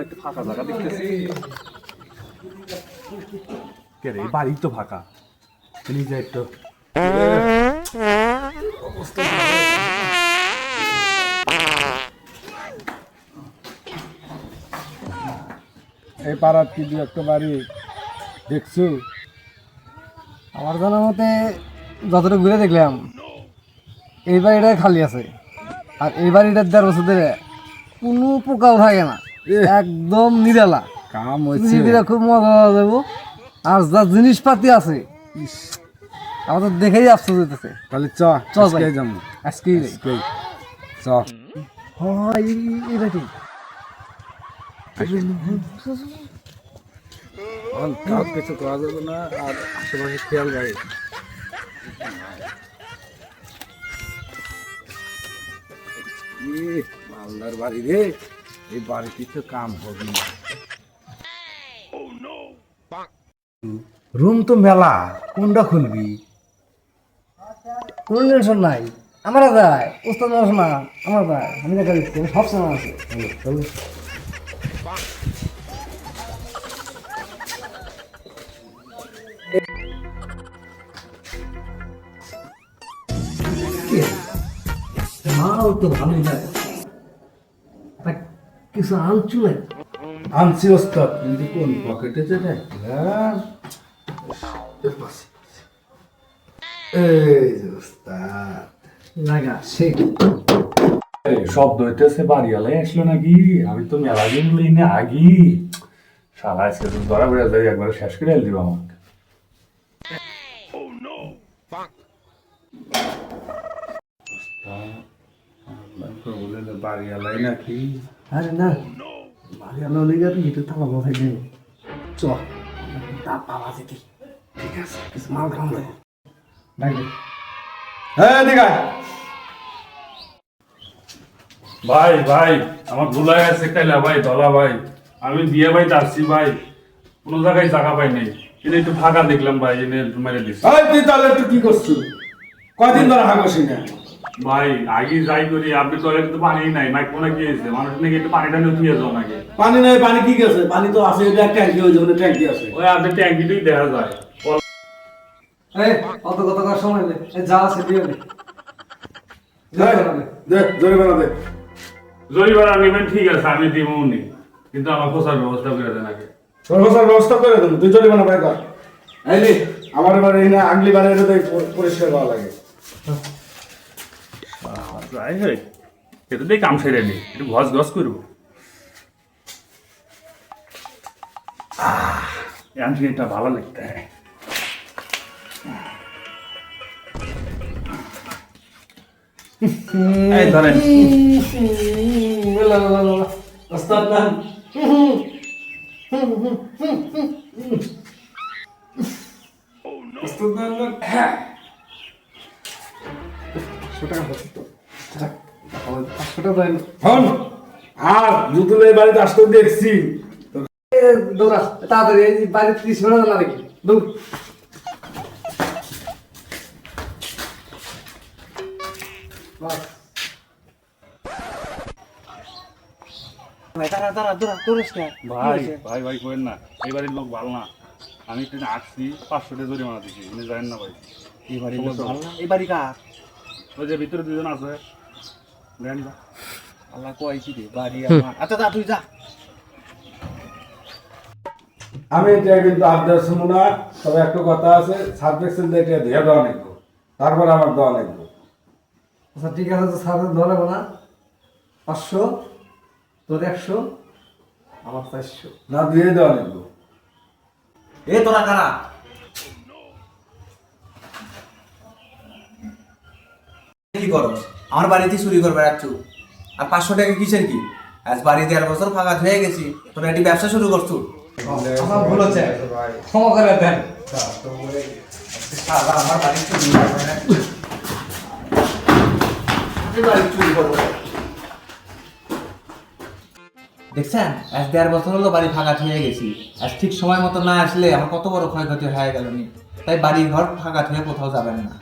একটু ফাঁকা জায়গা দেখতেছি। কে রে, বাড়ি তো ফাঁকা। নিজে একটু এই পাড়ার কি দু একটা বাড়ি দেখছো? আমার জানার মতে যতটা ঘুরে দেখলাম এই বাড়িটাই খালি আছে, আর এই বাড়িটার ১.৫ বছর ধরে কোনো পোকাও থাকে না, একদম নিরালা। কাম হয়েছে। পৃথিবীটা খুব মজা পাওয়া যাবো। আর যা জিনিসপাতি আছে আমাদের দেখেই আফসোস হইতেছে। তাহলে চ চ যাই। আজকে যাবো। আজকেই যাই। আজকেই। চ হয় এটা কি? কাউ কিছু করা যাবে না, আর আশেপাশে খেয়াল রাখে। মালদার বাড়ি রে, এই বাড়ি কিছু কাম হবে না। রুম তো মেলা, কোনটা খুলবি? কোনো টেনশন নাই, আমরা যাই। উস্তাদ না আমরা যাই, আমি দেখা দিচ্ছি, আমি সব সময় আছে। মাও তো ভালোই লাগে, তা কিছু আনছু নাই? আনছি ওস্তাদ, কিন্তু কোন পকেটে যে রাখলাম। এই যে ওস্তাদ লাগা শেখ। শব্দ হইতেছে, বাড়িওয়ালাই আসলো নাকি? আমি তো মেলা দিন লইনে আগি শালা আজকে তো ধরা বেড়ে যাই, একবার শেষ করে দিব আমাকে। বাড়িওয়ালাই নাকি? আরে না, বাড়িওয়ালা লেগে তুই তো তালা বসাই দেবে। চ পাওয়া যেতে, ঠিক আছে, কিছু মাল খাওয়া যায়। ডাকবে হ্যাঁ দেখা। ভাই ভাই, আমার ভুল হয়ে গেছে কাইলা ভাই, দলা ভাই। আমি বিয়ে ভাই আসছি ভাই, কোনো জায়গায় জায়গা পাই নাই, কিন্তু একটু ফাঁকা দেখলাম ভাই, এনে একটু মেরে দিচ্ছি। তুই তাহলে একটু কি করছো? কয়দিন ধরে হাগসি না? ভাই আগে যাই করি, আপনি টয়লেট তো পানি নাই, মাইক কোনা কি হয়েছে? মানুষ নাকি একটু পানিটা নিয়ে ধুয়ে যাও নাকি? পানি নাই, পানি কি গেছে? পানি তো আছে, এটা ট্যাঙ্কি, ওই জন্য ট্যাঙ্কি আছে। ওই আপনি ট্যাঙ্কিটাই দেখা যায়। এই অত কথা কর সময় নেই, যা আছে দিয়ে দে। দে জরিমানা দে। জরিমানা নেবেন ঠিক আছে, আমি দিব উনি, কিন্তু আমার খোঁজার ব্যবস্থা করে দেন আগে। সর্বসার ব্যবস্থা করে দেবো, তুই জরিমানা পাই কর। এই নে, আমার এবারে এই না আগলি বারে এটা পরিষ্কার করা লাগে। যাই হোক, এটা দিয়ে কাম সেরে নি, একটু ঘস ঘস করবো। এটা ভালো লাগতে হয়। এই ধরেন। ওস্তাদ না ওস্তাদ না হ্যাঁ 500 টাকা হচ্ছে তো, 500 টাকা দেন। হন আর জুতুল এই বাড়িতে আসতে দেখছি। দৌড়া তাড়াতাড়ি, এই বাড়ি 30 মিনিট না দেখি দৌড়। ভাই ভাই ভাই করেন না, এই বাড়ির লোক ভালো না। আমি একটু আসছি, 500 টাকা জরিমানা দিচ্ছি, আপনি জানেন না ভাই। এই বাড়ির লোক ভালো না? এই বাড়ি কার? ওই যে ভিতরে দুজন আছে, দেন না। আল্লাহ কইছি রে বাড়ি আমার। আচ্ছা যা তুই যা। আমি এটা কিন্তু আবদার শুনো না, তবে একটা কথা আছে, সার্ভিসের দেখে দিয়ে দেওয়া নেই, তারপর আমার দেওয়া নেই। আচ্ছা ঠিক আছে, তো সাড়ে ধরে না 500, তোর 100, আমার 400। না দিয়ে দেওয়া নেই। এ তোরা কারা? কি করস? আমার বাড়িতে চুরি করে বেড়াচ্ছু, আর 500 টাকা কিসের কি? আজ বাড়ি 1.5 বছর ফাঁকা হয়ে গেছি, তোরা এটি ব্যবসা শুরু করছু। আমার ভুল হচ্ছে, ক্ষমা করে দেন। শালা আমার বাড়ি চুরি করবে না, বাড়ি চুরি করবে। দেখছেন, আজ 1.5 বছর হলো বাড়ি ফাঁকা হয়ে গেছি। আজ ঠিক সময় মতো না আসলে আমার কত বড় ক্ষয়ক্ষতি হয়ে গেল নি। তাই বাড়ি ঘর ফাঁকা থেকে কোথাও যাবেন না।